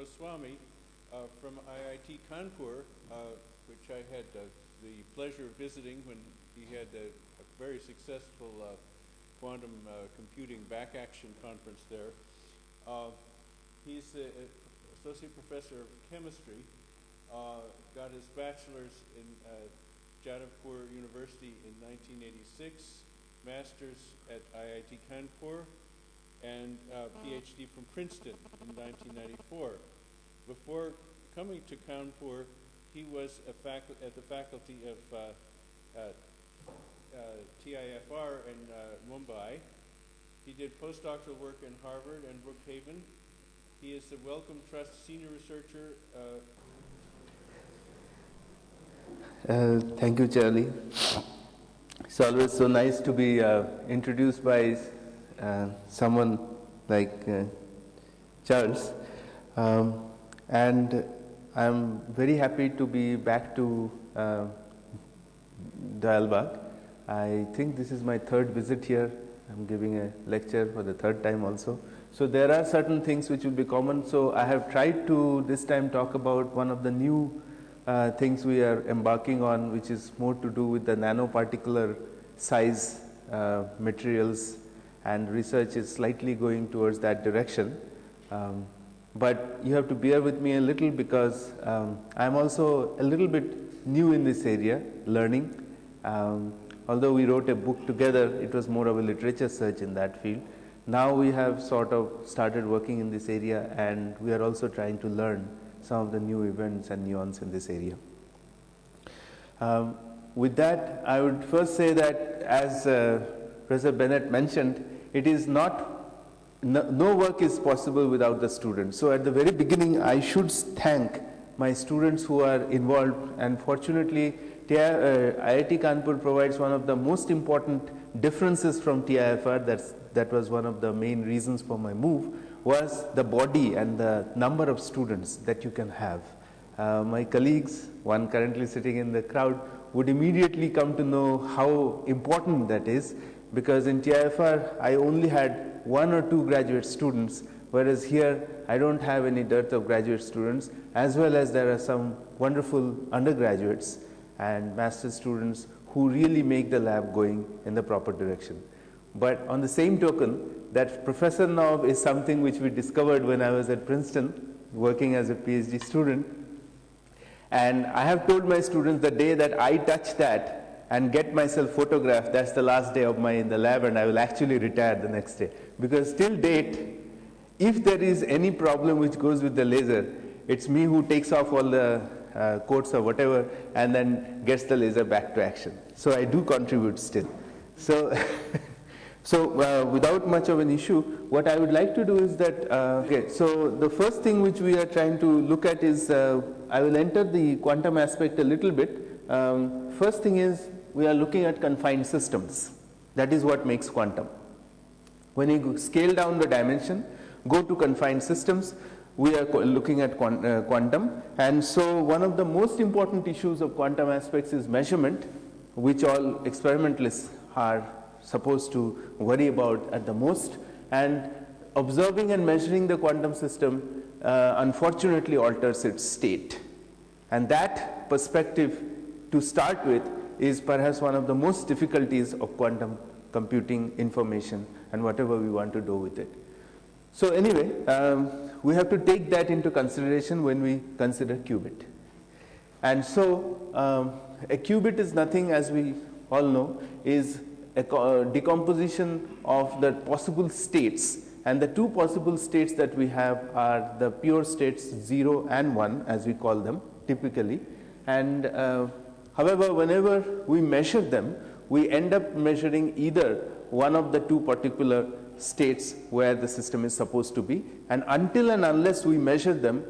Goswami from IIT Kanpur, which I had the pleasure of visiting when he had a very successful quantum computing back action conference there. He's the associate professor of chemistry, got his bachelor's in Jadavpur University in 1986, master's at IIT Kanpur, and PhD from Princeton in 1994. Before coming to Kanpur, he was at the faculty of TIFR in Mumbai. He did postdoctoral work in Harvard and Brookhaven. He is the Wellcome Trust Senior Researcher. Thank you, Charlie. It's always so nice to be introduced by someone like Charles. And I'm very happy to be back to Dalbagh. I think this is my third visit here. I'm giving a lecture for the third time also. So there are certain things which will be common. So I have tried to this time talk about one of the new things we are embarking on, which is more to do with the nanoparticular size materials, and research is slightly going towards that direction. But you have to bear with me a little because I'm also a little bit new in this area, learning. Although we wrote a book together, it was more of a literature search in that field. Now we have sort of started working in this area, and we are also trying to learn some of the new events and nuance in this area. With that, I would first say that, as Professor Bennett mentioned, it is not no work is possible without the students. So at the very beginning, I should thank my students who are involved, and fortunately IIT Kanpur provides one of the most important differences from TIFR. That was one of the main reasons for my move, was the body and the number of students that you can have. My colleagues, one currently sitting in the crowd, would immediately come to know how important that is, because in TIFR I only had 1 or 2 graduate students, whereas here I don't have any dearth of graduate students, as well as there are some wonderful undergraduates and master's students who really make the lab going in the proper direction. But on the same token, that professor knob is something which we discovered when I was at Princeton working as a PhD student. And I have told my students, the day that I touch that and get myself photographed, that's the last day of in the lab, and I will actually retire the next day. Because till date, if there is any problem which goes with the laser, it's me who takes off all the coats or whatever and then gets the laser back to action. So I do contribute still. So, without much of an issue, what I would like to do is that, okay, so the first thing which we are trying to look at is, I will enter the quantum aspect a little bit. First thing is, we are looking at confined systems. That is what makes quantum. When you scale down the dimension, go to confined systems, we are looking at quantum. And so one of the most important issues of quantum aspects is measurement, which all experimentalists are supposed to worry about at the most. And observing and measuring the quantum system unfortunately alters its state. And that perspective, to start with, is perhaps one of the most difficulties of quantum computing information and whatever we want to do with it. So anyway, we have to take that into consideration when we consider qubit. And so a qubit is nothing, as we all know, is a decomposition of the possible states. And the 2 possible states that we have are the pure states 0 and 1, as we call them typically. And however, whenever we measure them, we end up measuring either one of the 2 particular states where the system is supposed to be. And until and unless we measure them,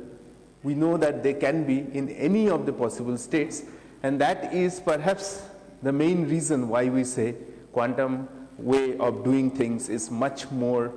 we know that they can be in any of the possible states. And that is perhaps the main reason why we say quantum way of doing things is much more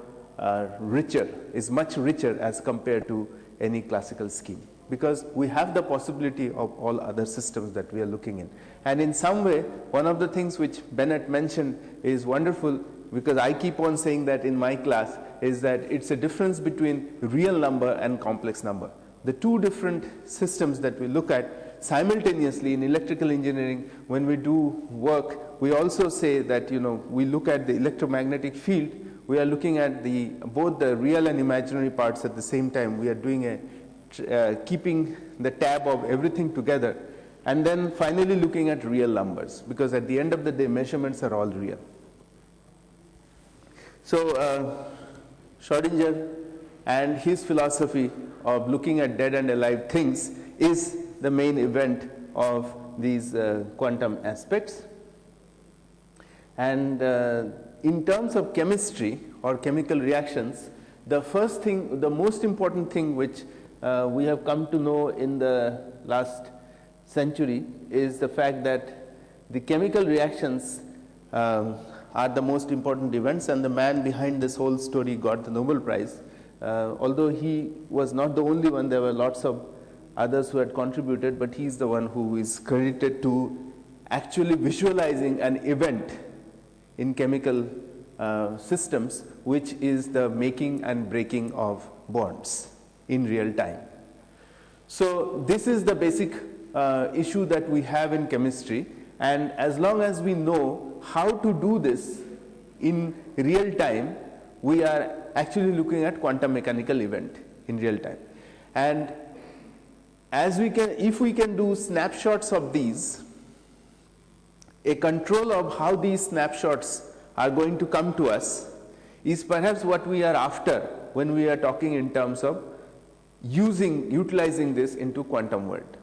richer as compared to any classical scheme. Because we have the possibility of all other systems that we are looking in. And in some way, one of the things which Bennett mentioned is wonderful, because I keep on saying that in my class, is that it's a difference between real number and complex number. the two different systems that we look at simultaneously in electrical engineering, when we do work, we also say that, we look at the electromagnetic field, we are looking at both the real and imaginary parts at the same time. We are doing keeping the tab of everything together, and then finally looking at real numbers, because at the end of the day, measurements are all real. So Schrödinger and his philosophy of looking at dead and alive things is the main event of these quantum aspects. And in terms of chemistry or chemical reactions, the first thing, the most important thing which we have come to know in the last century is the fact that the chemical reactions are the most important events, and the man behind this whole story got the Nobel Prize. Although he was not the only one, there were lots of others who had contributed, but he's the one who is credited to actually visualizing an event in chemical systems, which is the making and breaking of bonds in real time. So this is the basic issue that we have in chemistry, and as long as we know how to do this in real time, we are actually looking at quantum mechanical event in real time. And as we can, if we can do snapshots of these, a control of how these snapshots are going to come to us is perhaps what we are after when we are talking in terms of utilizing this into quantum world.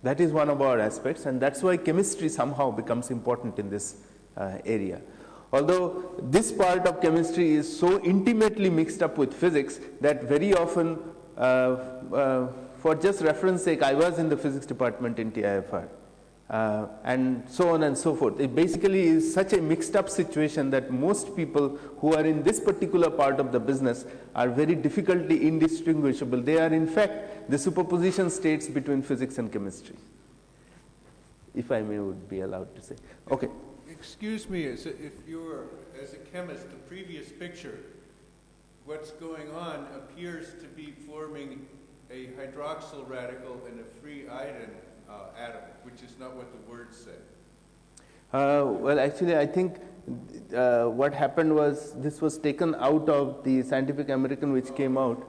That is one of our aspects, and that's why chemistry somehow becomes important in this area. Although this part of chemistry is so intimately mixed up with physics that very often, for just reference sake, I was in the physics department in TIFR, and so on and so forth. It basically is such a mixed up situation that most people who are in this particular part of the business are very difficultly indistinguishable. They are in fact the superposition states between physics and chemistry, if I may would be allowed to say. Okay. Excuse me, if you're, as a chemist, the previous picture, what's going on appears to be forming a hydroxyl radical and a free iodine atom, which is not what the words say. Well, actually, I think what happened was this was taken out of the Scientific American, which came out,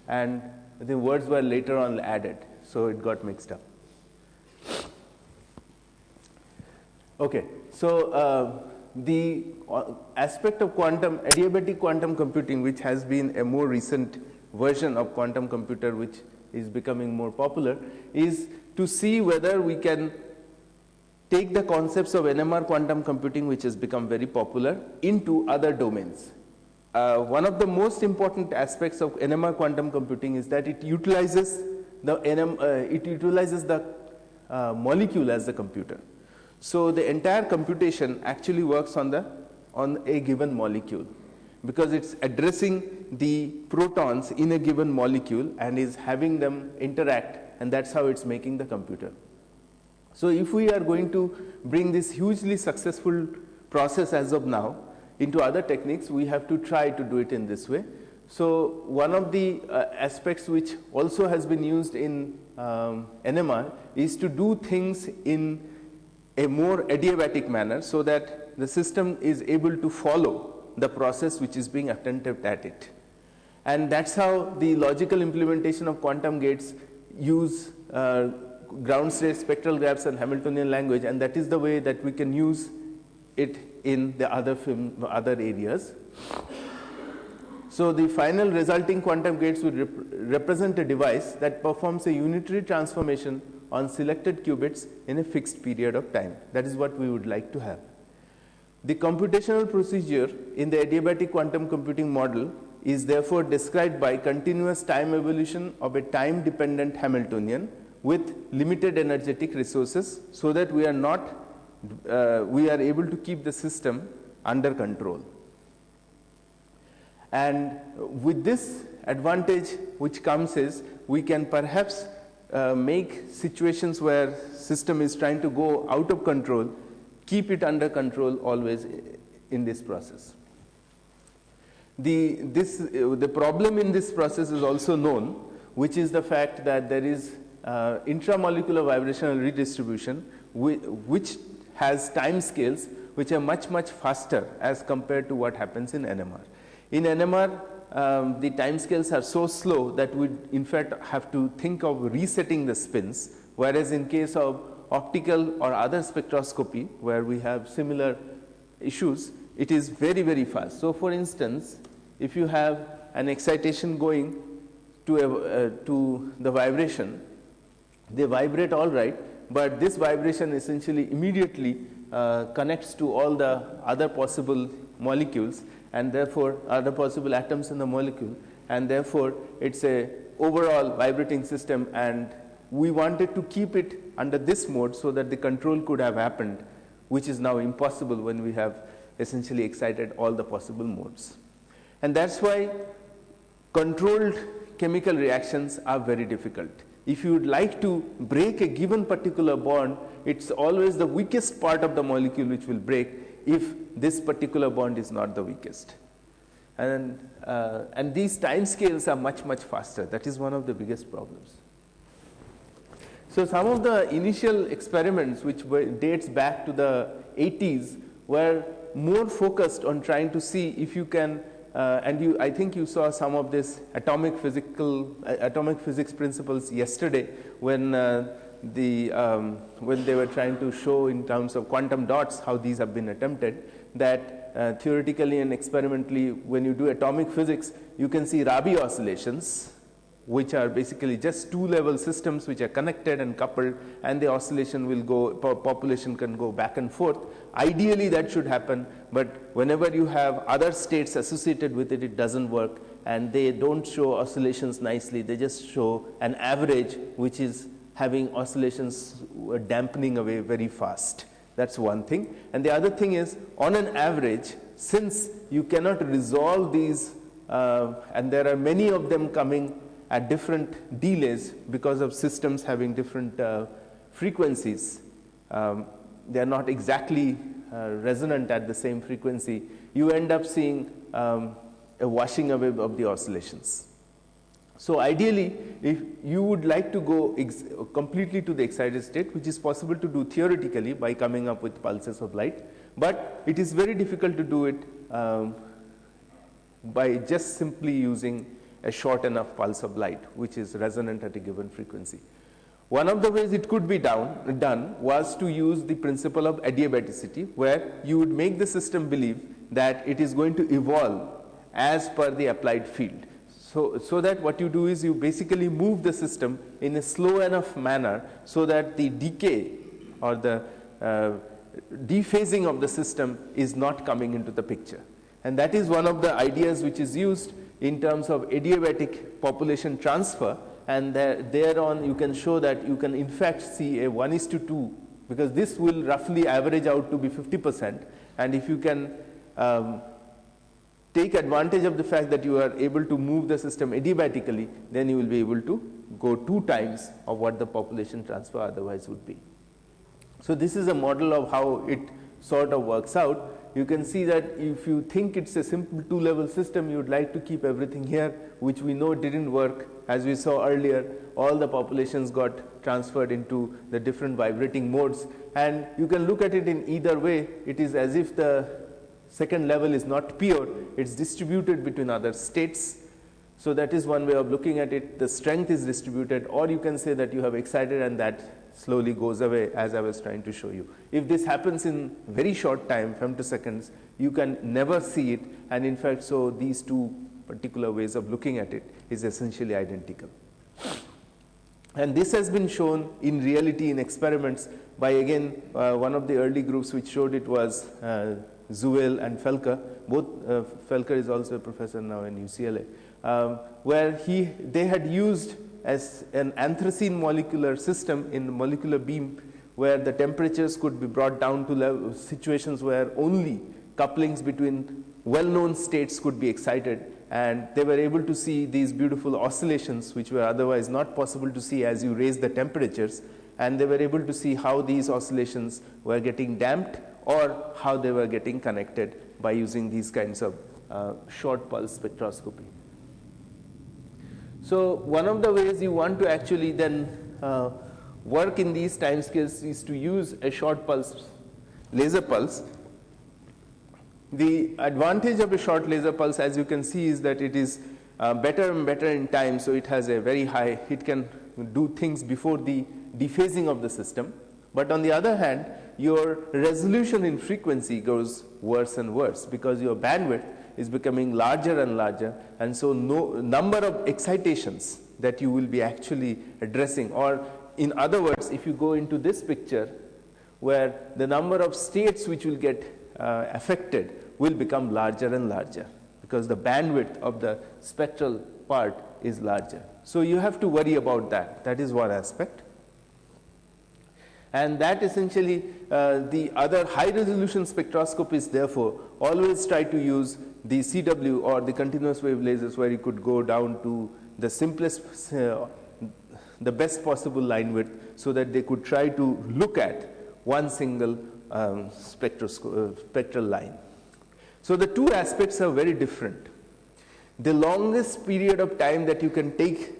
and the words were later on added, so it got mixed up. Okay, so the aspect of quantum, adiabatic quantum computing, which has been a more recent version of quantum computer which is becoming more popular, is to see whether we can take the concepts of NMR quantum computing, which has become very popular, into other domains. One of the most important aspects of NMR quantum computing is that it utilizes the molecule as the computer. So the entire computation actually works on a given molecule, because it's addressing the protons in a given molecule and is having them interact, and that's how it's making the computer. So if we are going to bring this hugely successful process as of now into other techniques, we have to try to do it in this way. So one of the aspects which also has been used in NMR is to do things in a more adiabatic manner, so that the system is able to follow the process which is being attempted at it. And that's how the logical implementation of quantum gates use ground state spectral graphs and Hamiltonian language, and that is the way that we can use it in the other areas. So the final resulting quantum gates would represent a device that performs a unitary transformation on selected qubits in a fixed period of time. That is what we would like to have. The computational procedure in the adiabatic quantum computing model is therefore described by continuous time evolution of a time-dependent Hamiltonian with limited energetic resources, so that we are able to keep the system under control. And with this advantage which comes is, we can perhaps make situations where system is trying to go out of control, keep it under control always in this process. The problem in this process is also known. which is the fact that there is intramolecular vibrational redistribution, which has time scales which are much, much faster as compared to what happens in NMR. In NMR, the time scales are so slow that we in fact have to think of resetting the spins, whereas in case of optical or other spectroscopy where we have similar issues, it is very, very fast. So for instance, if you have an excitation going to the vibration, they vibrate all right, but this vibration essentially immediately connects to all the other possible molecules, and therefore other possible atoms in the molecule, and therefore it's a overall vibrating system, and we wanted to keep it under this mode so that the control could have happened, which is now impossible when we have essentially excited all the possible modes. And that's why controlled chemical reactions are very difficult. If you would like to break a given particular bond, it's always the weakest part of the molecule which will break if this particular bond is not the weakest. And these time scales are much, much faster. That is one of the biggest problems. So some of the initial experiments which dates back to the 80s were more focused on trying to see if you can I think you saw some of this atomic physics principles yesterday when they were trying to show in terms of quantum dots how these have been attempted, that theoretically and experimentally when you do atomic physics, you can see Rabi oscillations, which are basically just two-level systems which are connected and coupled, and the oscillation will go, population can go back and forth. Ideally that should happen, but whenever you have other states associated with it, it doesn't work, and they don't show oscillations nicely. They just show an average which is having oscillations dampening away very fast. That's one thing. And the other thing is, on an average, since you cannot resolve these, and there are many of them coming at different delays because of systems having different frequencies, they are not exactly resonant at the same frequency, you end up seeing a washing away of the oscillations. So ideally, if you would like to go completely to the excited state, which is possible to do theoretically by coming up with pulses of light, but it is very difficult to do it by just simply using a short enough pulse of light, which is resonant at a given frequency. One of the ways it could be done was to use the principle of adiabaticity, where you would make the system believe that it is going to evolve as per the applied field. So that what you do is you basically move the system in a slow enough manner so that the decay or the dephasing of the system is not coming into the picture. And that is one of the ideas which is used in terms of adiabatic population transfer, and thereon you can show that you can in fact see a 1:2, because this will roughly average out to be 50%, and if you can take advantage of the fact that you are able to move the system adiabatically, then you will be able to go 2 times of what the population transfer otherwise would be. So this is a model of how it sort of works out. You can see that if you think it's a simple 2-level system, you would like to keep everything here, which we know didn't work. As we saw earlier, all the populations got transferred into the different vibrating modes, and you can look at it in either way. It is as if the second level is not pure, it's distributed between other states. So that is one way of looking at it. The strength is distributed, or you can say that you have excited and that slowly goes away, as I was trying to show you. If this happens in very short time, femtoseconds, you can never see it, and in fact, so these 2 particular ways of looking at it is essentially identical. And this has been shown in reality in experiments by, again, one of the early groups which showed it was Zuel and Felker. Both Felker is also a professor now in UCLA, where they had used as an anthracene molecular system in molecular beam, where the temperatures could be brought down to situations where only couplings between well-known states could be excited, and they were able to see these beautiful oscillations which were otherwise not possible to see as you raise the temperatures, and they were able to see how these oscillations were getting damped or how they were getting connected by using these kinds of short pulse spectroscopy. So one of the ways you want to actually then work in these time scales is to use a short pulse laser pulse. The advantage of a short laser pulse, as you can see, is that it is better and better in time, so it has a very high, it can do things before the dephasing of the system. But on the other hand, your resolution in frequency goes worse and worse because your bandwidth is becoming larger and larger, and so no number of excitations that you will be actually addressing, or in other words, if you go into this picture where the number of states which will get affected will become larger and larger because the bandwidth of the spectral part is larger. So you have to worry about that. That is one aspect. And that essentially the other high resolution spectroscopies therefore always try to use the CW or the continuous wave lasers where you could go down to the simplest, the best possible line width, so that they could try to look at one single spectral line. So the two aspects are very different. The longest period of time that you can take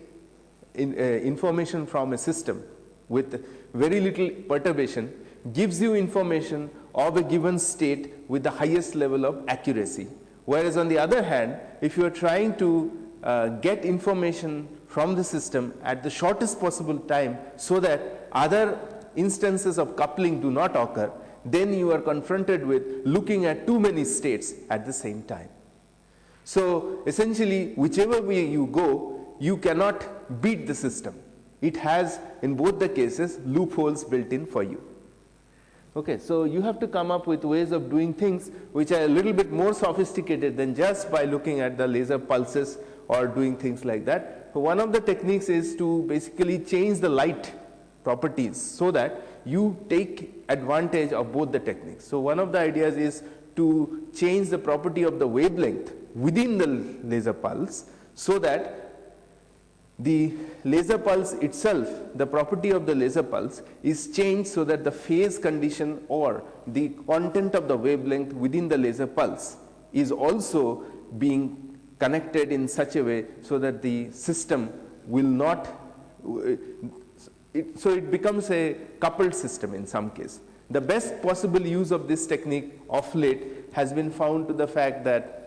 information from a system with very little perturbation gives you information of a given state with the highest level of accuracy. Whereas on the other hand, if you are trying to get information from the system at the shortest possible time so that other instances of coupling do not occur, then you are confronted with looking at too many states at the same time. So essentially, whichever way you go, you cannot beat the system. It has, in both the cases, loopholes built in for you. Okay, so you have to come up with ways of doing things which are a little bit more sophisticated than just by looking at the laser pulses or doing things like that. So one of the techniques is to basically change the light properties so that you take advantage of both the techniques. So one of the ideas is to change the property of the wavelength within the laser pulse so that the laser pulse itself, the property of the laser pulse is changed so that the phase condition or the content of the wavelength within the laser pulse is also being connected in such a way so that the system will not, so it becomes a coupled system in some case. The best possible use of this technique of late has been found to the fact that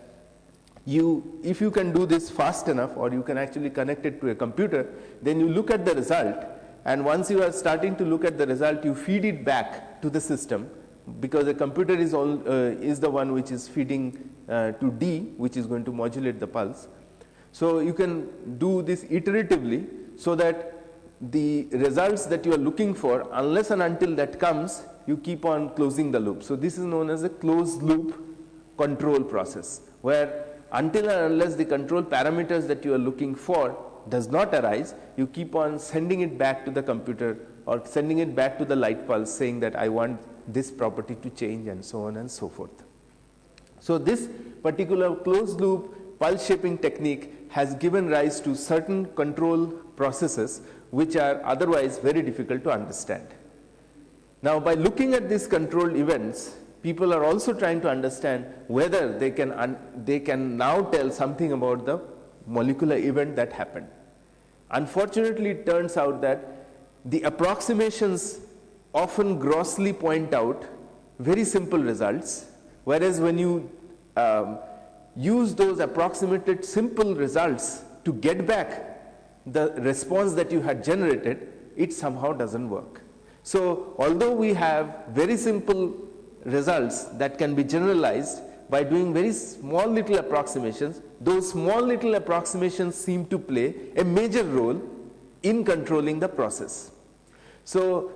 if you can do this fast enough, or you can actually connect it to a computer, then you look at the result, and once you are starting to look at the result, you feed it back to the system, because the computer is the one which is feeding to D, which is going to modulate the pulse. So you can do this iteratively so that the results that you are looking for, unless and until that comes, you keep on closing the loop. So this is known as a closed loop control process, where until and unless the control parameters that you are looking for does not arise, you keep on sending it back to the computer or sending it back to the light pulse saying that I want this property to change, and so on and so forth. So this particular closed loop pulse shaping technique has given rise to certain control processes which are otherwise very difficult to understand. Now, by looking at these controlled events, people are also trying to understand whether they can now tell something about the molecular event that happened. Unfortunately, it turns out that the approximations often grossly point out very simple results, whereas when you use those approximated simple results to get back the response that you had generated, it somehow doesn't work. So although we have very simple results that can be generalized by doing very small little approximations, those small little approximations seem to play a major role in controlling the process. So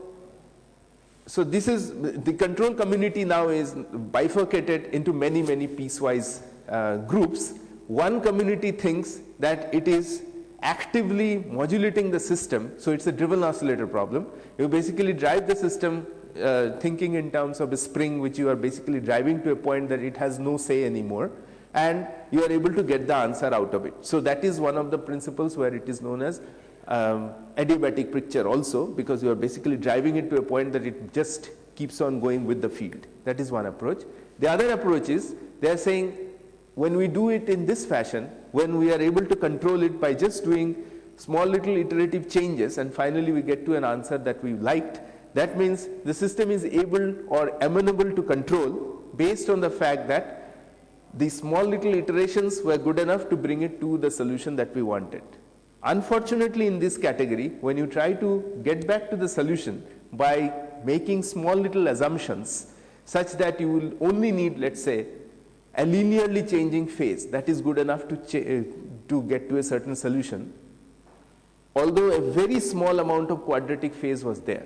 this is, the control community now is bifurcated into many piecewise groups. One community thinks that it is actively modulating the system, so it's a driven oscillator problem. You basically drive the system thinking in terms of a spring which you are basically driving to a point that it has no say anymore, and you are able to get the answer out of it. So that is one of the principles where it is known as adiabatic picture also, because you are basically driving it to a point that it just keeps on going with the field. That is one approach. The other approach is, they are saying when we do it in this fashion, when we are able to control it by just doing small little iterative changes, and finally we get to an answer that we liked, that means the system is able or amenable to control based on the fact that the small little iterations were good enough to bring it to the solution that we wanted. Unfortunately, in this category, when you try to get back to the solution by making small little assumptions such that you will only need, let's say, a linearly changing phase that is good enough to get to a certain solution, although a very small amount of quadratic phase was there.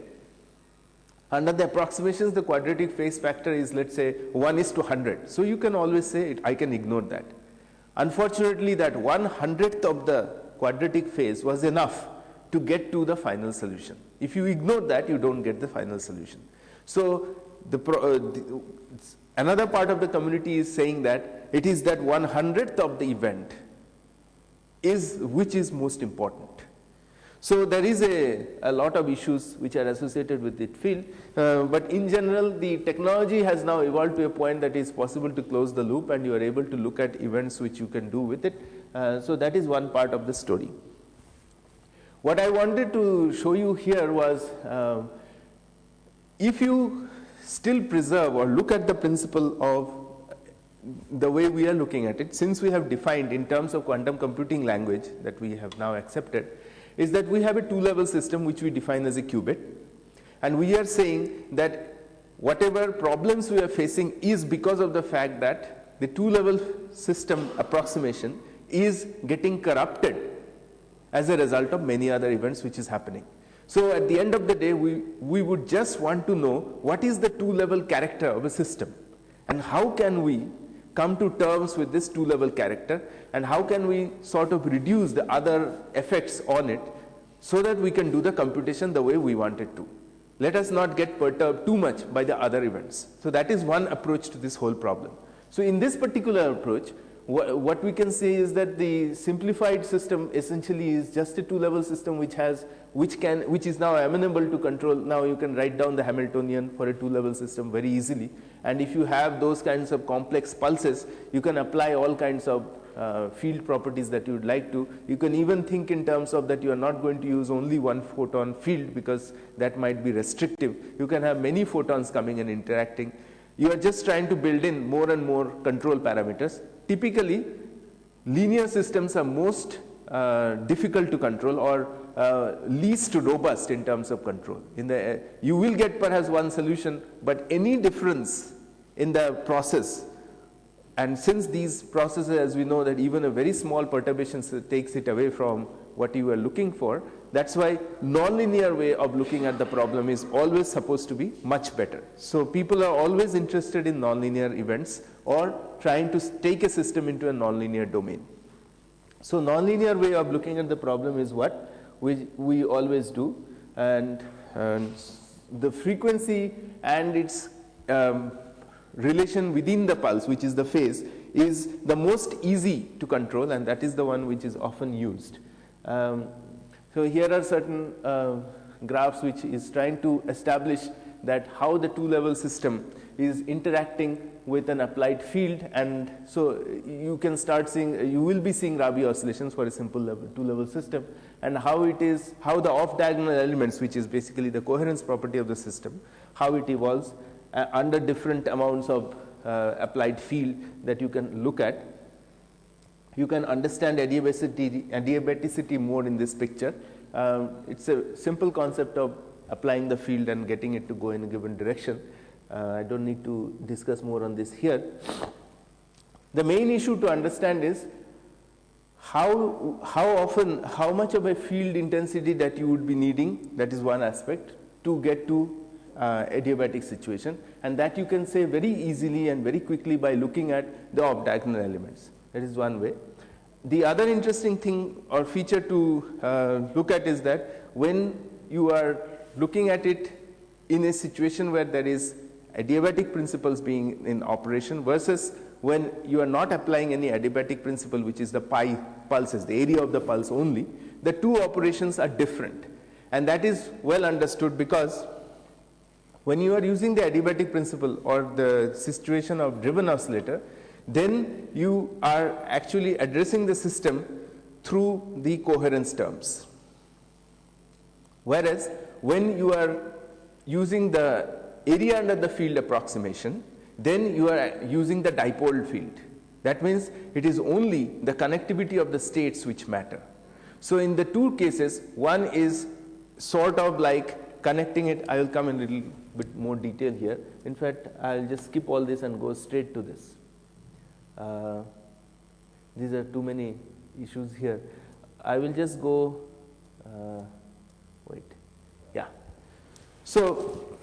Under the approximations, the quadratic phase factor is, let's say, 1:100. So you can always say, I can ignore that. Unfortunately, that 1/100th of the quadratic phase was enough to get to the final solution. If you ignore that, you don't get the final solution. So another part of the community is saying that it is that 1/100th of the event which is most important. So there is a lot of issues which are associated with this field, but in general the technology has now evolved to a point that it is possible to close the loop and you are able to look at events which you can do with it. So that is one part of the story. What I wanted to show you here was if you still preserve or look at the principle of the way we are looking at it, since we have defined in terms of quantum computing language that we have now accepted, is that we have a two-level system which we define as a qubit, and we are saying that whatever problems we are facing is because of the fact that the two-level system approximation is getting corrupted as a result of many other events which is happening. So at the end of the day, we would just want to know what is the two-level character of a system and how can we come to terms with this two-level character, and how can we sort of reduce the other effects on it so that we can do the computation the way we want it to. Let us not get perturbed too much by the other events. So that is one approach to this whole problem. So in this particular approach, what we can say is that the simplified system essentially is just a two-level system which is now amenable to control. Now you can write down the Hamiltonian for a two-level system very easily, and if you have those kinds of complex pulses, you can apply all kinds of field properties that you would like to. You can even think in terms of that you are not going to use only one photon field because that might be restrictive. You can have many photons coming and interacting. You are just trying to build in more and more control parameters. Typically, linear systems are most difficult to control or least robust in terms of control. You will get perhaps one solution, but any difference in the process, and since these processes, as we know, that even a very small perturbation takes it away from what you are looking for, that's why nonlinear way of looking at the problem is always supposed to be much better. So people are always interested in nonlinear events or trying to take a system into a nonlinear domain. So nonlinear way of looking at the problem is what we always do, and the frequency and its relation within the pulse, which is the phase, is the most easy to control, and that is the one which is often used. So here are certain graphs which is trying to establish that how the two-level system is interacting with an applied field, and so you can start seeing, you will be seeing Rabi oscillations for a simple two-level system, and how the off-diagonal elements, which is basically the coherence property of the system, how it evolves under different amounts of applied field that you can look at. You can understand adiabaticity more in this picture. It's a simple concept of applying the field and getting it to go in a given direction. I don't need to discuss more on this here. The main issue to understand is how much of a field intensity that you would be needing, that is one aspect, to get to adiabatic situation, and that you can say very easily and very quickly by looking at the off-diagonal elements. That is one way. The other interesting thing or feature to look at is that when you are looking at it in a situation where there is adiabatic principles being in operation versus when you are not applying any adiabatic principle, which is the pi pulses, the area of the pulse only, the two operations are different. And that is well understood because when you are using the adiabatic principle or the situation of driven oscillator, then you are actually addressing the system through the coherence terms. Whereas when you are using the area under the field approximation, then you are using the dipole field. That means it is only the connectivity of the states which matter. So in the two cases, one is sort of like connecting it. I will come in a little bit more detail here. In fact, I'll just skip all this and go straight to this. These are too many issues here. I will just go, wait, yeah. So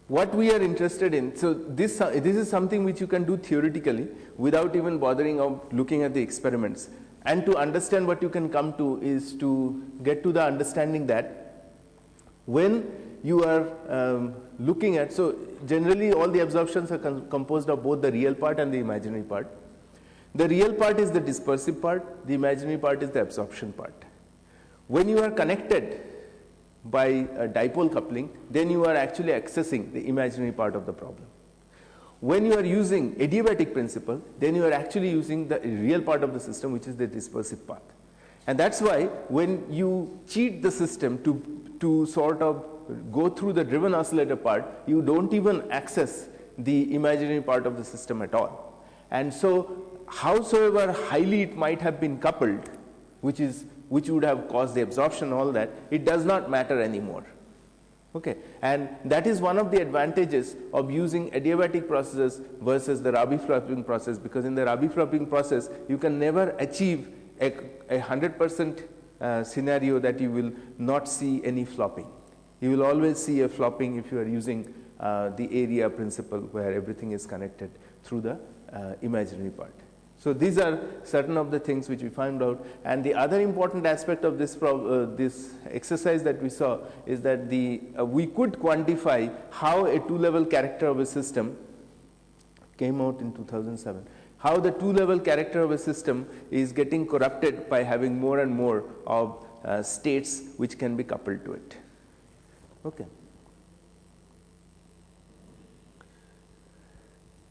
what we are interested in, so this is something which you can do theoretically without even bothering of looking at the experiments. And to understand what you can come to is to get to the understanding that when you are looking at, so generally all the absorptions are composed of both the real part and the imaginary part. The real part is the dispersive part, the imaginary part is the absorption part. When you are connected by a dipole coupling, then you are actually accessing the imaginary part of the problem. When you are using adiabatic principle, then you are actually using the real part of the system, which is the dispersive path. And that's why when you cheat the system to sort of go through the driven oscillator part, you don't even access the imaginary part of the system at all. And so howsoever highly it might have been coupled, which would have caused the absorption, all that, it does not matter anymore. Okay, and that is one of the advantages of using adiabatic processes versus the Rabi flopping process, because in the Rabi flopping process, you can never achieve a 100% scenario that you will not see any flopping. You will always see a flopping if you are using the area principle, where everything is connected through the imaginary part. So these are certain of the things which we found out. And the other important aspect of this exercise that we saw is that we could quantify how a two-level character of a system came out in 2007. How the two-level character of a system is getting corrupted by having more and more of states which can be coupled to it. Okay.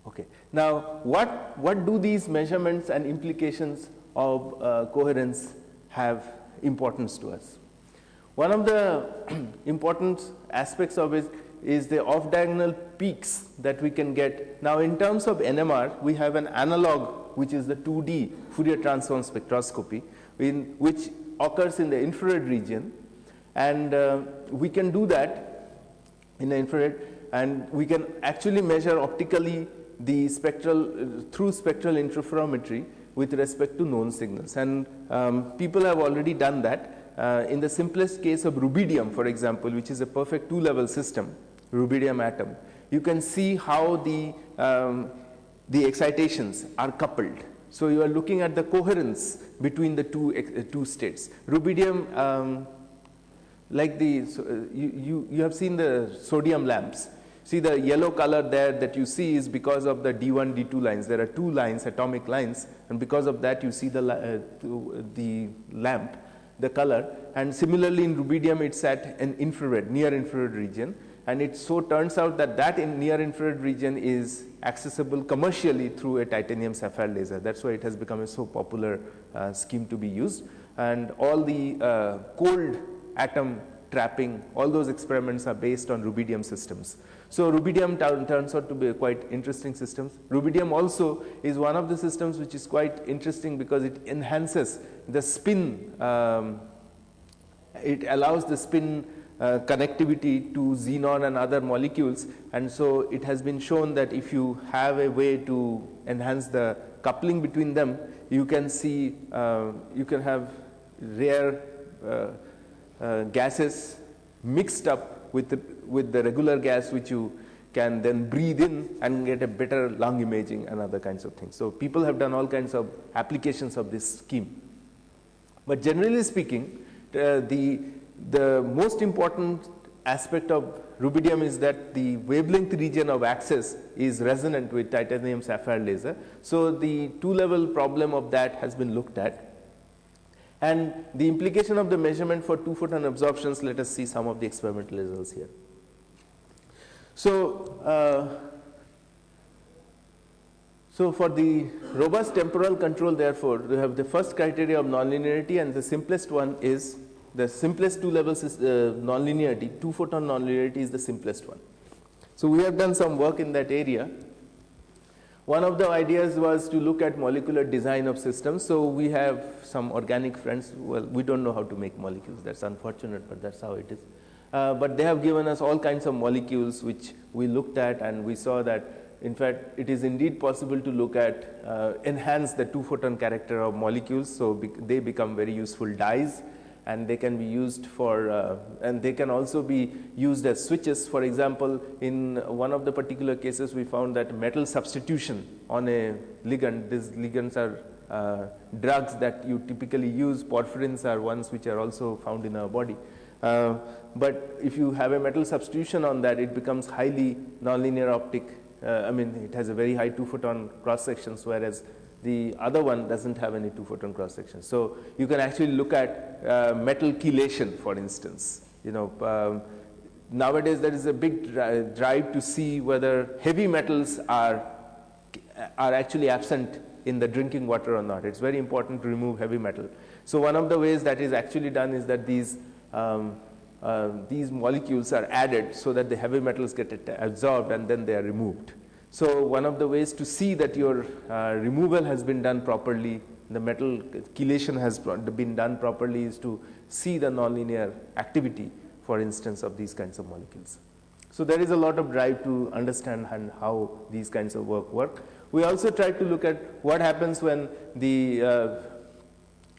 Okay. Now, what do these measurements and implications of coherence have importance to us? One of the important aspects of it is the off-diagonal peaks that we can get. Now, in terms of NMR, we have an analog, which is the 2D Fourier transform spectroscopy, which occurs in the infrared region, and we can do that in the infrared, and we can actually measure optically the through spectral interferometry with respect to known signals. And people have already done that. In the simplest case of rubidium, for example, which is a perfect two-level system, rubidium atom, you can see how the excitations are coupled. So you are looking at the coherence between the two states. Rubidium, like you have seen the sodium lamps. See, the yellow color there that you see is because of the D1, D2 lines. There are two lines, atomic lines, and because of that you see the lamp, the color. And similarly in rubidium, it's at an infrared, near infrared region, and it so turns out that near infrared region is accessible commercially through a titanium sapphire laser. That's why it has become a so popular scheme to be used. And all the cold atom trapping, all those experiments are based on rubidium systems. So rubidium turns out to be a quite interesting system. Rubidium also is one of the systems which is quite interesting because it enhances the spin, it allows the spin connectivity to xenon and other molecules, and so it has been shown that if you have a way to enhance the coupling between them, you can see, you can have rare gases mixed up with the regular gas, which you can then breathe in and get a better lung imaging and other kinds of things. So people have done all kinds of applications of this scheme. But generally speaking, the most important aspect of rubidium is that the wavelength region of access is resonant with titanium sapphire laser. So the two-level problem of that has been looked at. And the implication of the measurement for two-photon absorptions, let us see some of the experimental results here. So for the robust temporal control, therefore, we have the first criteria of nonlinearity, and the simplest one is the simplest two levels is nonlinearity. Two photon nonlinearity is the simplest one. So we have done some work in that area. One of the ideas was to look at molecular design of systems. So we have some organic friends. Well, we don't know how to make molecules. That's unfortunate, but that's how it is. But they have given us all kinds of molecules which we looked at, and we saw that in fact it is indeed possible to look at enhance the two photon character of molecules, so they become very useful dyes, and they can be used for and they can also be used as switches. For example, in one of the particular cases we found that metal substitution on a ligand, these ligands are drugs that you typically use. Porphyrins are ones which are also found in our body. But if you have a metal substitution on that, it becomes highly nonlinear optic. I mean, it has a very high two photon cross sections, whereas the other one doesn't have any two photon cross sections. So you can actually look at metal chelation, for instance. You know, nowadays there is a big drive to see whether heavy metals are actually absent in the drinking water or not. It's very important to remove heavy metal. So one of the ways that is actually done is that these molecules are added so that the heavy metals get absorbed and then they are removed. So one of the ways to see that your removal has been done properly, the metal chelation has been done properly, is to see the nonlinear activity, for instance, of these kinds of molecules. So there is a lot of drive to understand how these kinds of work. We also try to look at what happens when the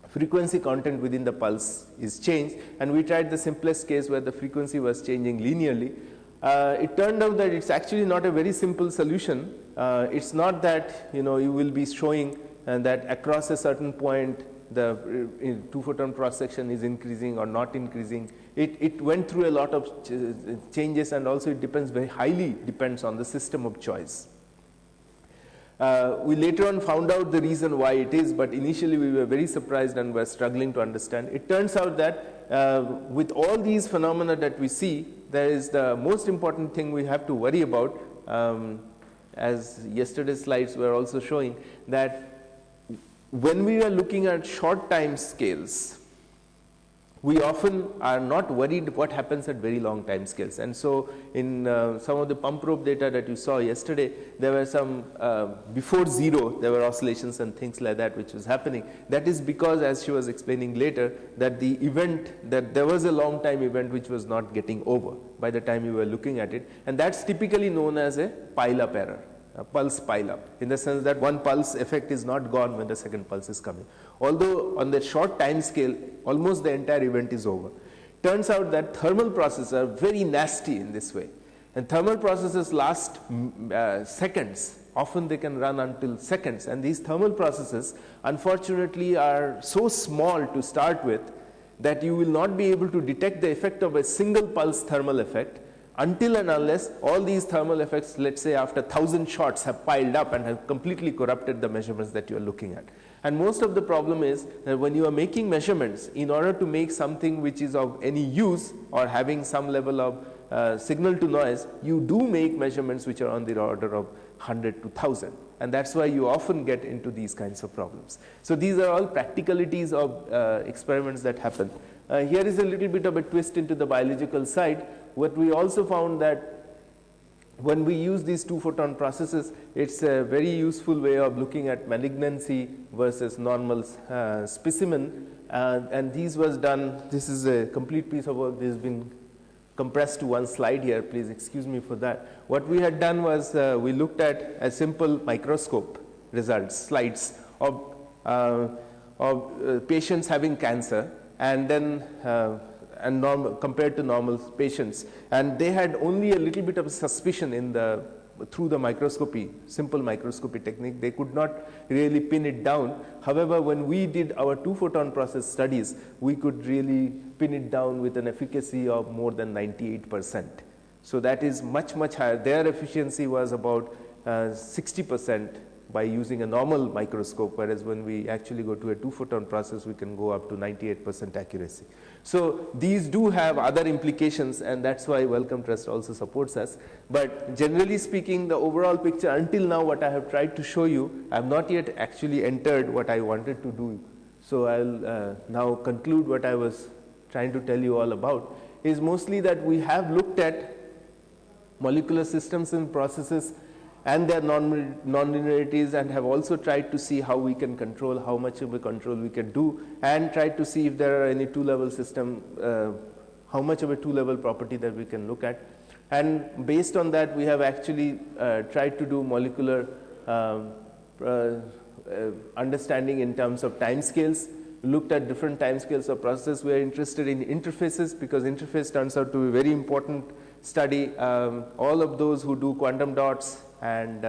frequency content within the pulse is changed, and we tried the simplest case where the frequency was changing linearly. It turned out that it's actually not a very simple solution. It's not that you will be showing that across a certain point the two photon cross section is increasing or not increasing. It went through a lot of changes, and also it depends, very highly depends on the system of choice. We later on found out the reason why it is, but initially we were very surprised and were struggling to understand. It turns out that with all these phenomena that we see, there is the most important thing we have to worry about, as yesterday's slides were also showing, that when we are looking at short time scales, we often are not worried what happens at very long time scales. And so in some of the pump probe data that you saw yesterday, there were some before zero, there were oscillations and things like that which was happening. That is because, as she was explaining later, that the event, that there was a long time event which was not getting over by the time you were looking at it, and that's typically known as a pile-up error. A pulse pile-up, in the sense that one pulse effect is not gone when the second pulse is coming. Although on the short time scale, almost the entire event is over. Turns out that thermal processes are very nasty in this way. And thermal processes last seconds. Often they can run until seconds. And these thermal processes, unfortunately, are so small to start with that you will not be able to detect the effect of a single pulse thermal effect until and unless all these thermal effects, let's say after 1,000 shots, have piled up and have completely corrupted the measurements that you are looking at. And most of the problem is that when you are making measurements, in order to make something which is of any use or having some level of signal to noise, you do make measurements which are on the order of 100 to 1,000. And that's why you often get into these kinds of problems. So these are all practicalities of experiments that happen. Here is a little bit of a twist into the biological side. What we also found that when we use these two photon processes, it's a very useful way of looking at malignancy versus normal specimen. And these was done, this is a complete piece of work. This has been compressed to one slide here. Please excuse me for that. What we had done was we looked at a simple microscope results, slides of patients having cancer, and then compared to normal patients, and they had only a little bit of suspicion in through the microscopy, simple microscopy technique. They could not really pin it down. However, when we did our two photon process studies, we could really pin it down with an efficacy of more than 98%. So that is much higher. Their efficiency was about 60%, by using a normal microscope, whereas when we actually go to a 2-photon process, we can go up to 98% accuracy. So these do have other implications, and that's why Wellcome Trust also supports us. But generally speaking, the overall picture until now, what I have tried to show you, I have not yet actually entered what I wanted to do. So I'll now conclude what I was trying to tell you all about, is mostly that we have looked at molecular systems and processes and their non-linearities, and have also tried to see how we can control, how much of a control we can do, and tried to see if there are any two-level system, how much of a two-level property that we can look at. And based on that, we have actually tried to do molecular understanding in terms of time scales, looked at different time scales of processes. We are interested in interfaces, because interface turns out to be a very important study. All of those who do quantum dots and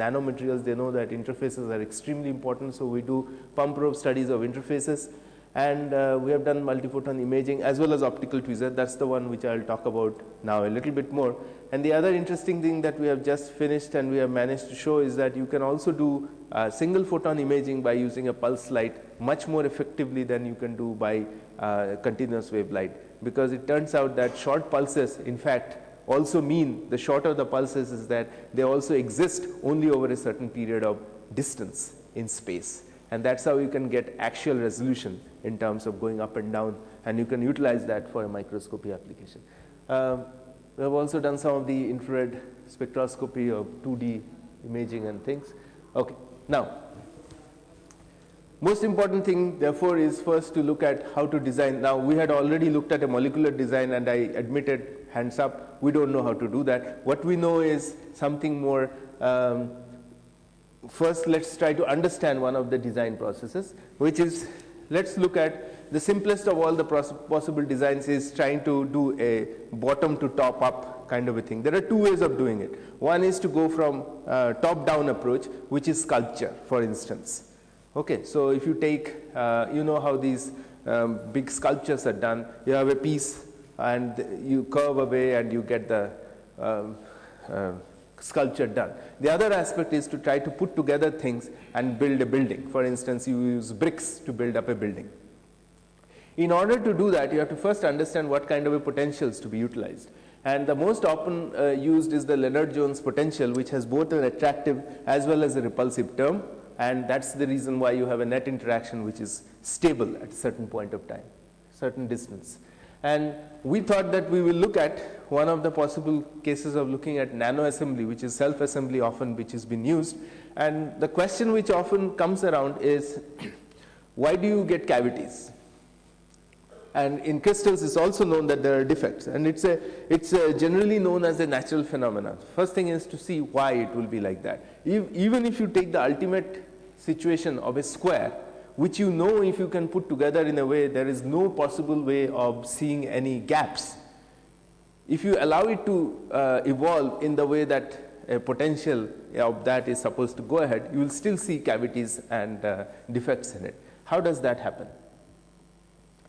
nanomaterials, they know that interfaces are extremely important. So we do pump probe studies of interfaces, and we have done multiphoton imaging as well as optical tweezer. That's the one which I'll talk about now a little bit more. And the other interesting thing that we have just finished and we have managed to show is that you can also do single photon imaging by using a pulse light much more effectively than you can do by continuous wave light, because it turns out that short pulses, in fact, also mean, the shorter the pulses is that they also exist only over a certain period of distance in space. And that's how you can get actual resolution in terms of going up and down, and you can utilize that for a microscopy application. We have also done some of the infrared spectroscopy of 2D imaging and things. Okay, now, most important thing therefore is first to look at how to design. Now, we had already looked at a molecular design, and I admitted, hands up, we don't know how to do that. What we know is something more. First, let's try to understand one of the design processes, which is, let's look at the simplest of all the possible designs is trying to do a bottom to top up kind of a thing. There are two ways of doing it. One is to go from top down approach, which is sculpture, for instance. Okay, so if you take, you know how these big sculptures are done. You have a piece and you curve away and you get the sculpture done. The other aspect is to try to put together things and build a building. For instance, you use bricks to build up a building. In order to do that, you have to first understand what kind of a potentials to be utilized. And the most often used is the Lennard-Jones potential, which has both an attractive as well as a repulsive term. And that's the reason why you have a net interaction which is stable at a certain point of time, certain distance. And we thought that we will look at one of the possible cases of looking at nanoassembly, which is self-assembly often, which has been used. And the question which often comes around is, why do you get cavities? And in crystals, it's also known that there are defects, and it's generally known as a natural phenomenon. First thing is to see why it will be like that. Even if you take the ultimate situation of a square, which you know if you can put together in a way, there is no possible way of seeing any gaps. If you allow it to evolve in the way that a potential of that is supposed to go ahead, you will still see cavities and defects in it. How does that happen?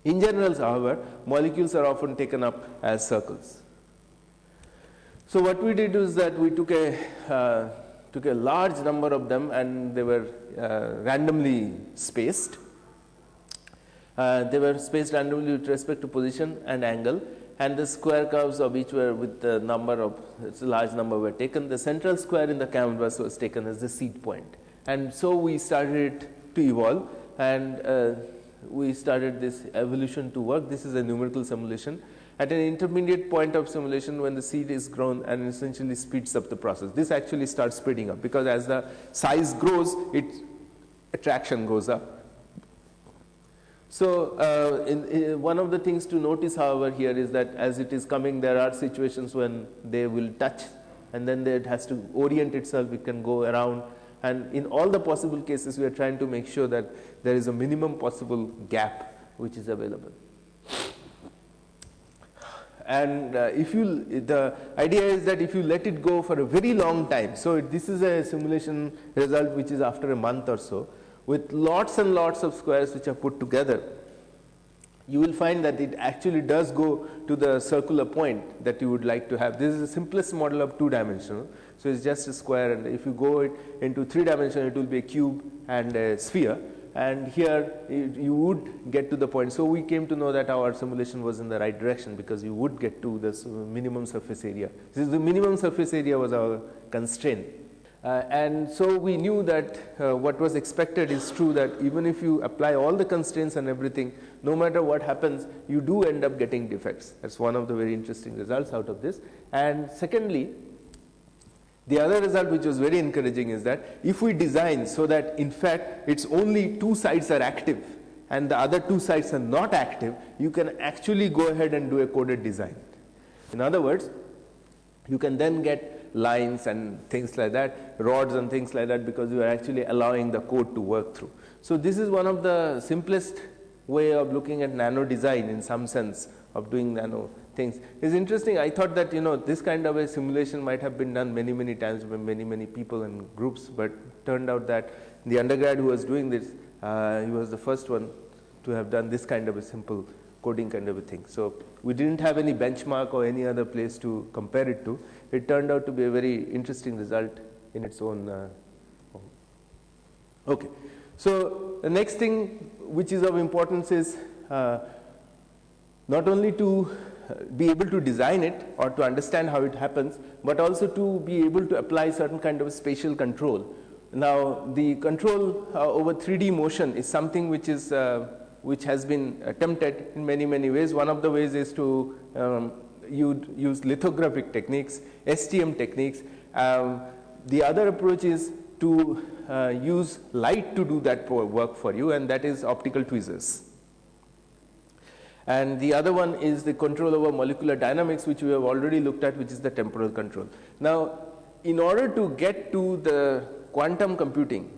In general, however, molecules are often taken up as circles. So what we did is that we took a large number of them, and they were randomly spaced. They were spaced randomly with respect to position and angle, and the square curves of each were with the number of, it's a large number were taken. The central square in the canvas was taken as the seed point. And so we started to evolve, and we started this evolution to work. This is a numerical simulation. At an intermediate point of simulation, when the seed is grown and essentially speeds up the process. This actually starts speeding up, because as the size grows, its attraction goes up. So one of the things to notice, however, here is that as it is coming, there are situations when they will touch, and then it has to orient itself. It can go around. And in all the possible cases, we are trying to make sure that there is a minimum possible gap which is available. And the idea is that if you let it go for a very long time, so this is a simulation result which is after a month or so, with lots and lots of squares which are put together. you will find that it actually does go to the circular point that you would like to have. This is the simplest model of two-dimensional. So it's just a square, and if you go it into three-dimensional, it will be a cube and a sphere. And here you would get to the point. So we came to know that our simulation was in the right direction, because you would get to this minimum surface area. This is the minimum surface area was our constraint. And so we knew that what was expected is true, that even if you apply all the constraints and everything, no matter what happens, you do end up getting defects. That's one of the very interesting results out of this. And secondly, the other result which was very encouraging is that if we design so that in fact it's only two sides are active and the other two sides are not active, you can actually go ahead and do a coded design. In other words, you can then get lines and things like that, rods and things like that, because you are actually allowing the code to work through. So this is one of the simplest way of looking at nano design in some sense of doing nano things. It's interesting. I thought that, you know, this kind of a simulation might have been done many, many times by many, many people and groups, but turned out that the undergrad who was doing this, he was the first one to have done this kind of a simple coding kind of a thing. So we didn't have any benchmark or any other place to compare it to. It turned out to be a very interesting result in its own. Okay. So the next thing which is of importance is not only to be able to design it or to understand how it happens, but also to be able to apply certain kind of spatial control. Now, the control over 3D motion is something which is which has been attempted in many, many ways. One of the ways is to use lithographic techniques, STM techniques. The other approach is to use light to do that work for you, and that is optical tweezers. And the other one is the control over molecular dynamics, which we have already looked at, which is the temporal control. Now, in order to get to the quantum computing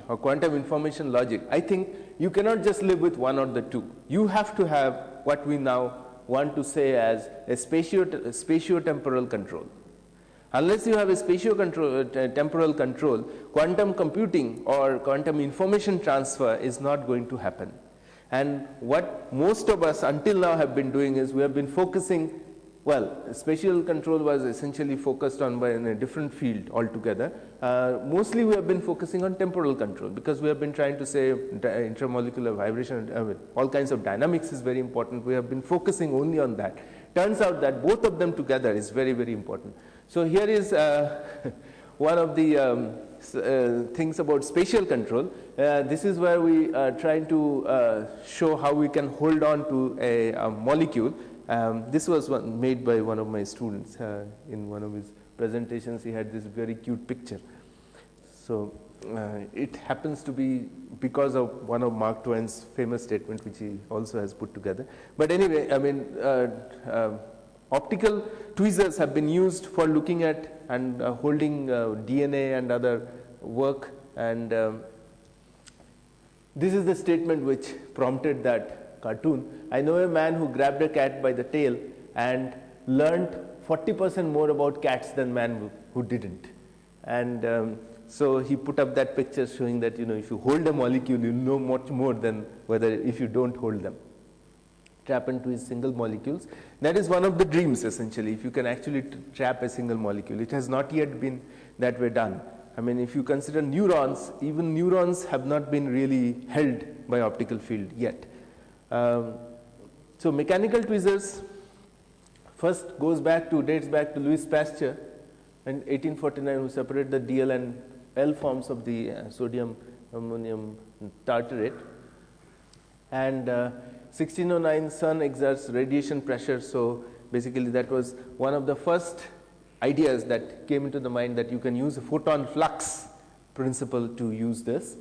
or quantum information logic, I think you cannot just live with one or the two. You have to have what we now want to say as a spatio-temporal control. Unless you have a spatio-temporal control, quantum computing or quantum information transfer is not going to happen. And what most of us until now have been doing is we have been focusing, well, spatial control was essentially focused on by in a different field altogether. Mostly we have been focusing on temporal control, because we have been trying to say intramolecular vibration, all kinds of dynamics is very important. We have been focusing only on that. Turns out that both of them together is very, very important. So here is one of the things about spatial control. This is where we are trying to show how we can hold on to a molecule. This was made by one of my students in one of his presentations. He had this very cute picture. So it happens to be because of one of Mark Twain's famous statement, which he also has put together. But anyway, I mean, optical tweezers have been used for looking at and holding DNA and other work. And this is the statement which prompted that cartoon. I know a man who grabbed a cat by the tail and learned 40% more about cats than man who didn't. And so he put up that picture showing that, you know, if you hold a molecule, you know much more than whether if you don't hold them. Trap and twist single molecules. That is one of the dreams, essentially, if you can actually trap a single molecule. It has not yet been that way done. I mean, if you consider neurons, even neurons have not been really held by optical field yet. So mechanical tweezers first dates back to Louis Pasteur in 1849, who separated the DL and L forms of the sodium ammonium tartrate. And 1609, sun exerts radiation pressure. So basically that was one of the first ideas that came into the mind, that you can use a photon flux principle to use this.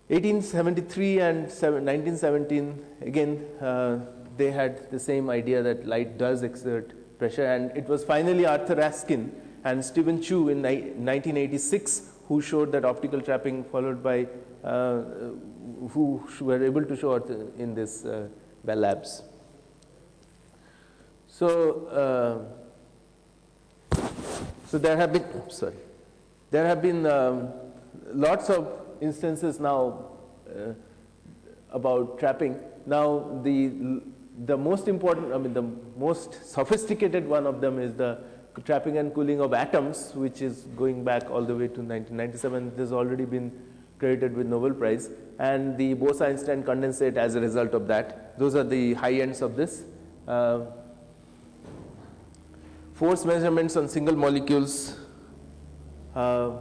1873 and 1917, again, they had the same idea that light does exert pressure, and it was finally Arthur Raskin and Stephen Chu in 1986 who showed that optical trapping, followed by who were able to show it in this Bell Labs. So, there have been lots of instances now about trapping. Now the most important, I mean the most sophisticated one of them is the trapping and cooling of atoms, which is going back all the way to 1997. This has already been credited with Nobel Prize, and the Bose-Einstein condensate as a result of that. Those are the high ends of this. Force measurements on single molecules have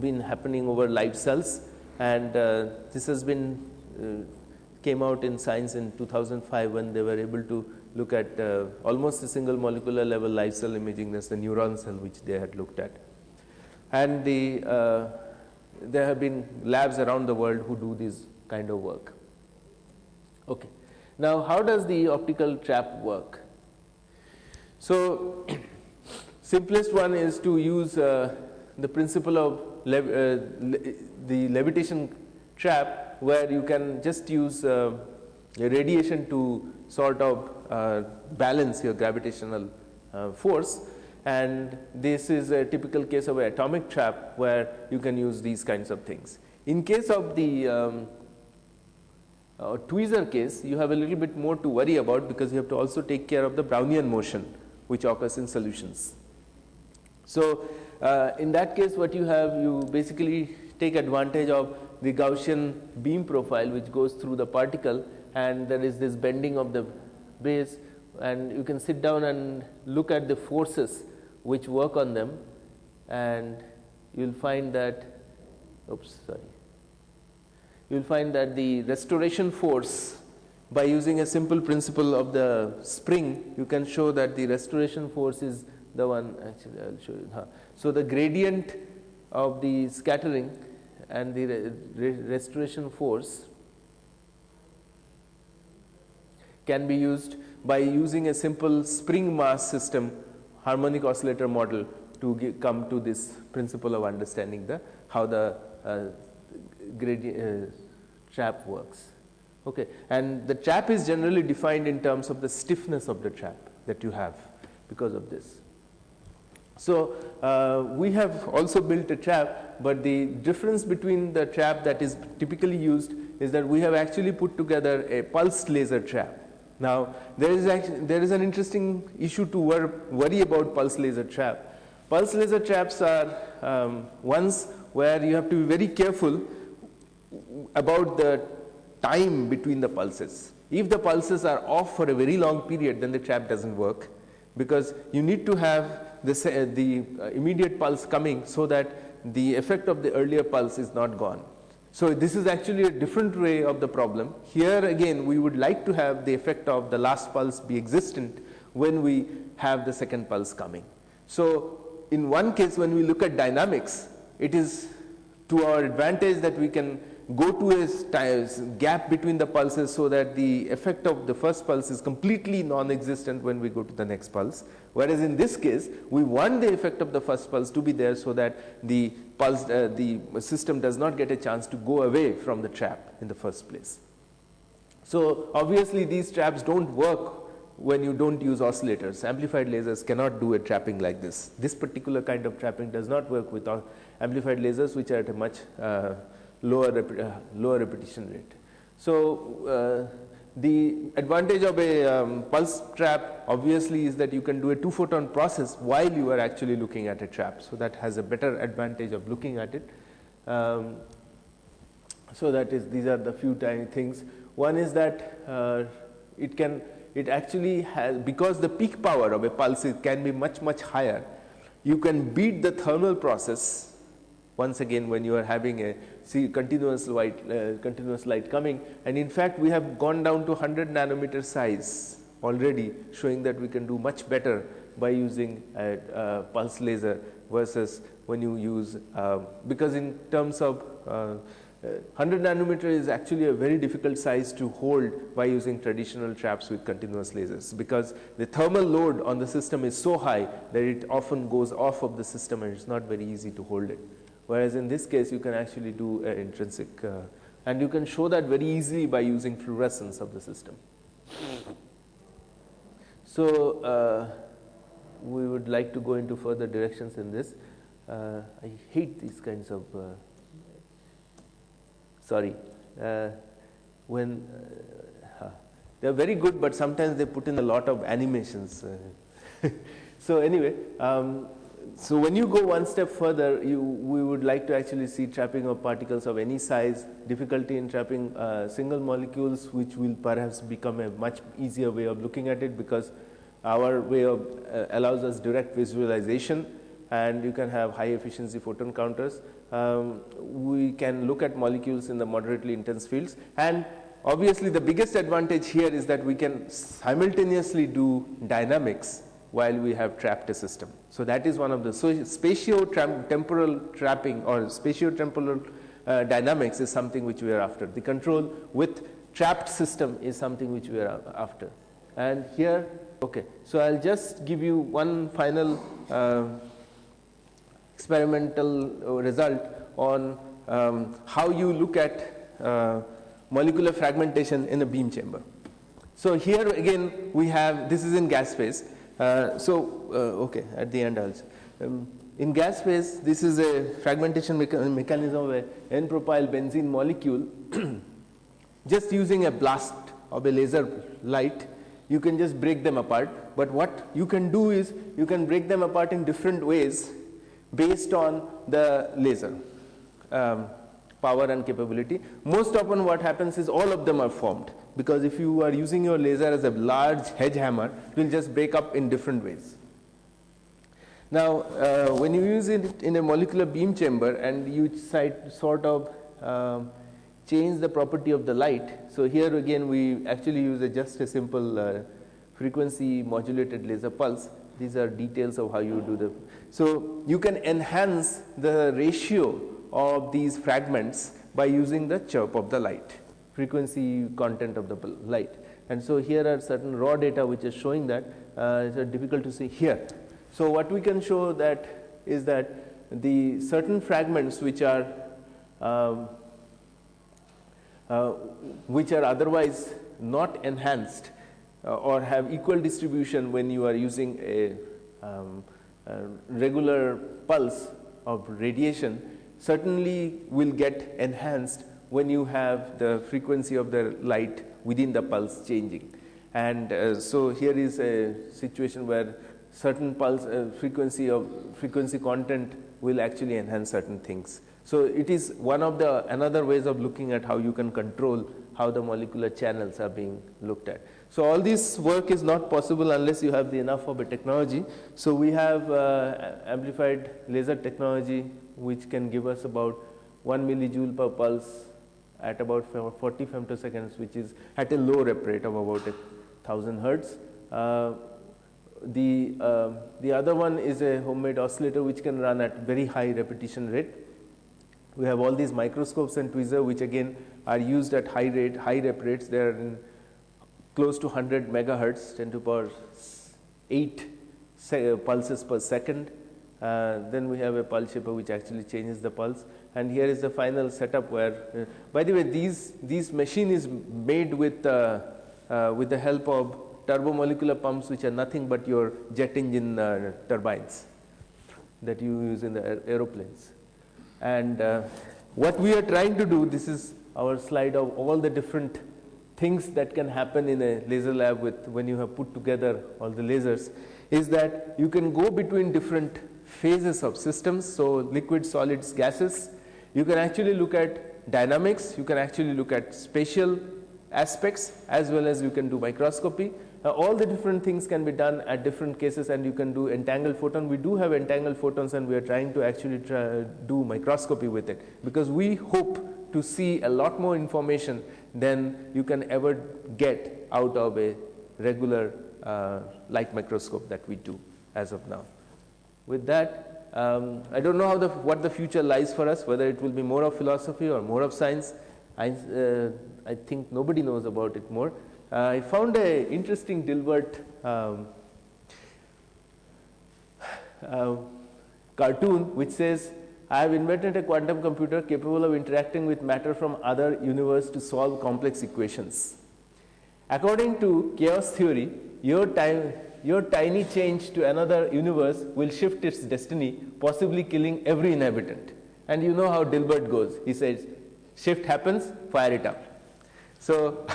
been happening over live cells, and this has been came out in Science in 2005 when they were able to look at almost a single molecular level live cell imaging. That's the neuron cell which they had looked at. And there have been labs around the world who do this kind of work. Okay. Now, how does the optical trap work? So, simplest one is to use the principle of the levitation trap, where you can just use radiation to sort of balance your gravitational force, and this is a typical case of an atomic trap where you can use these kinds of things. In case of the tweezer case, you have a little bit more to worry about, because you have to also take care of the Brownian motion which occurs in solutions. So in that case, what you have, you basically take advantage of the Gaussian beam profile which goes through the particle, and there is this bending of the base, and you can sit down and look at the forces which work on them, and you'll find that you'll find that the restoration force, by using a simple principle of the spring, you can show that the restoration force is the one, actually I'll show you. So the gradient of the scattering and the restoration force can be used by using a simple spring mass system harmonic oscillator model to come to this principle of understanding how the gradient trap works. Okay, and the trap is generally defined in terms of the stiffness of the trap that you have because of this. So we have also built a trap, but the difference between the trap that is typically used is that we have actually put together a pulsed laser trap. Now there is an interesting issue to worry about pulsed laser trap. Pulsed laser traps are ones where you have to be very careful about the time between the pulses. If the pulses are off for a very long period, then the trap doesn't work, because you need to have the immediate pulse coming so that the effect of the earlier pulse is not gone. So this is actually a different way of the problem. Here again, we would like to have the effect of the last pulse be existent when we have the second pulse coming. So in one case, when we look at dynamics, it is to our advantage that we can go to a gap between the pulses so that the effect of the first pulse is completely non-existent when we go to the next pulse. Whereas in this case, we want the effect of the first pulse to be there so that the pulse, the system does not get a chance to go away from the trap in the first place. So obviously these traps don't work when you don't use oscillators. Amplified lasers cannot do a trapping like this. This particular kind of trapping does not work with amplified lasers, which are at a much lower repetition rate. So the advantage of a pulse trap obviously is that you can do a 2-photon process while you are actually looking at a trap. So that has a better advantage of looking at it. So that is, these are the few tiny things. One is that it actually has, because the peak power of a pulse can be much higher, you can beat the thermal process once again when you are having a continuous light coming. And in fact, we have gone down to 100 nanometer size already, showing that we can do much better by using a pulse laser versus when you use, because in terms of 100 nanometer is actually a very difficult size to hold by using traditional traps with continuous lasers, because the thermal load on the system is so high that it often goes off of the system and it's not very easy to hold it. Whereas in this case, you can actually do intrinsic, and you can show that very easily by using fluorescence of the system. So we would like to go into further directions in this. I hate these kinds of, when they're very good, but sometimes they put in a lot of animations. So anyway, so when you go one step further, we would like to actually see trapping of particles of any size, difficulty in trapping single molecules, which will perhaps become a much easier way of looking at it, because our way of allows us direct visualization, and you can have high efficiency photon counters. We can look at molecules in the moderately intense fields, and obviously the biggest advantage here is that we can simultaneously do dynamics while we have trapped a system. So that is one of the, so spatio-temporal trapping or spatio-temporal dynamics is something which we are after. The control with trapped system is something which we are after. And here, okay, so I'll just give you one final experimental result on how you look at molecular fragmentation in a beam chamber. So here again we have, this is in gas phase. Okay, at the end also. In gas phase, this is a fragmentation mechanism of a N-propyl benzene molecule. Just using a blast of a laser light, you can just break them apart. But what you can do is, you can break them apart in different ways based on the laser power and capability. Most often what happens is all of them are formed, because if you are using your laser as a large hedge hammer, it will just break up in different ways. Now, when you use it in a molecular beam chamber and you sort of change the property of the light, so here again we actually use just a simple frequency modulated laser pulse. These are details of how you do the, so you can enhance the ratio of these fragments by using the chirp of the light, frequency content of the light. And so here are certain raw data which is showing that. It's difficult to see here. So what we can show that is that the certain fragments which are otherwise not enhanced or have equal distribution when you are using a regular pulse of radiation, certainly will get enhanced when you have the frequency of the light within the pulse changing. And so here is a situation where certain pulse frequency content will actually enhance certain things. So it is one of the another ways of looking at how you can control how the molecular channels are being looked at. So all this work is not possible unless you have the enough of a technology. So we have amplified laser technology which can give us about 1 millijoule per pulse at about 40 femtoseconds, which is at a low rep rate of about 1000 hertz. The other one is a homemade oscillator which can run at very high repetition rate. We have all these microscopes and tweezers which again are used at high rep rates. They are in close to 100 megahertz, 10 to the power 8 pulses per second. Then we have a pulse shaper which actually changes the pulse. And here is the final setup where, by the way, these machine is made with the help of turbomolecular pumps, which are nothing but your jet engine turbines that you use in the aeroplanes. And what we are trying to do, this is our slide of all the different things that can happen in a laser lab with when you have put together all the lasers, is that you can go between different phases of systems, so liquid, solids, gases. You can actually look at dynamics, you can actually look at spatial aspects, as well as you can do microscopy. All the different things can be done at different cases, and you can do entangled photon. We do have entangled photons, and we are trying to actually do microscopy with it, because we hope to see a lot more information than you can ever get out of a regular light microscope that we do as of now. With that, I don't know how what the future lies for us, whether it will be more of philosophy or more of science. I think nobody knows about it more. I found an interesting Dilbert cartoon which says, I have invented a quantum computer capable of interacting with matter from other universe to solve complex equations. According to chaos theory, your tiny change to another universe will shift its destiny, possibly killing every inhabitant. And you know how Dilbert goes. He says, shift happens, fire it up. So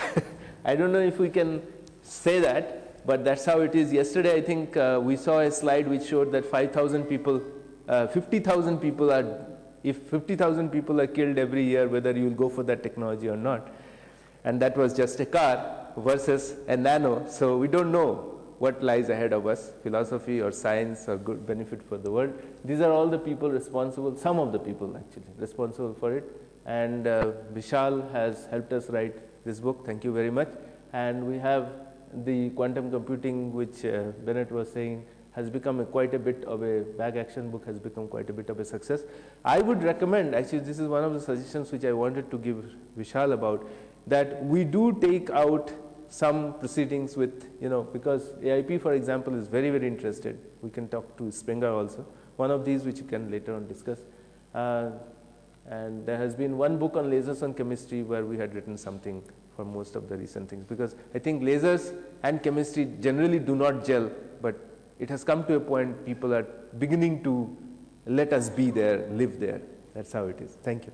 I don't know if we can say that, but that's how it is. Yesterday, I think we saw a slide which showed that 5,000 people, 50,000 people are, if 50,000 people are killed every year, whether you will go for that technology or not. And that was just a car versus a nano. So we don't know what lies ahead of us, philosophy or science or good benefit for the world. These are all the people responsible, some of the people actually responsible for it. And Vishal has helped us write this book. Thank you very much. And we have the quantum computing, which Bennett was saying, has become quite a bit of a back action book, has become quite a bit of a success. I would recommend, actually this is one of the suggestions which I wanted to give Vishal about, that we do take out some proceedings with, because AIP, for example, is very, very interested. We can talk to Springer also. One of these which you can later on discuss. And there has been one book on lasers on chemistry where we had written something for most of the recent things, because I think lasers and chemistry generally do not gel, but it has come to a point people are beginning to let us be there, live there. That's how it is. Thank you.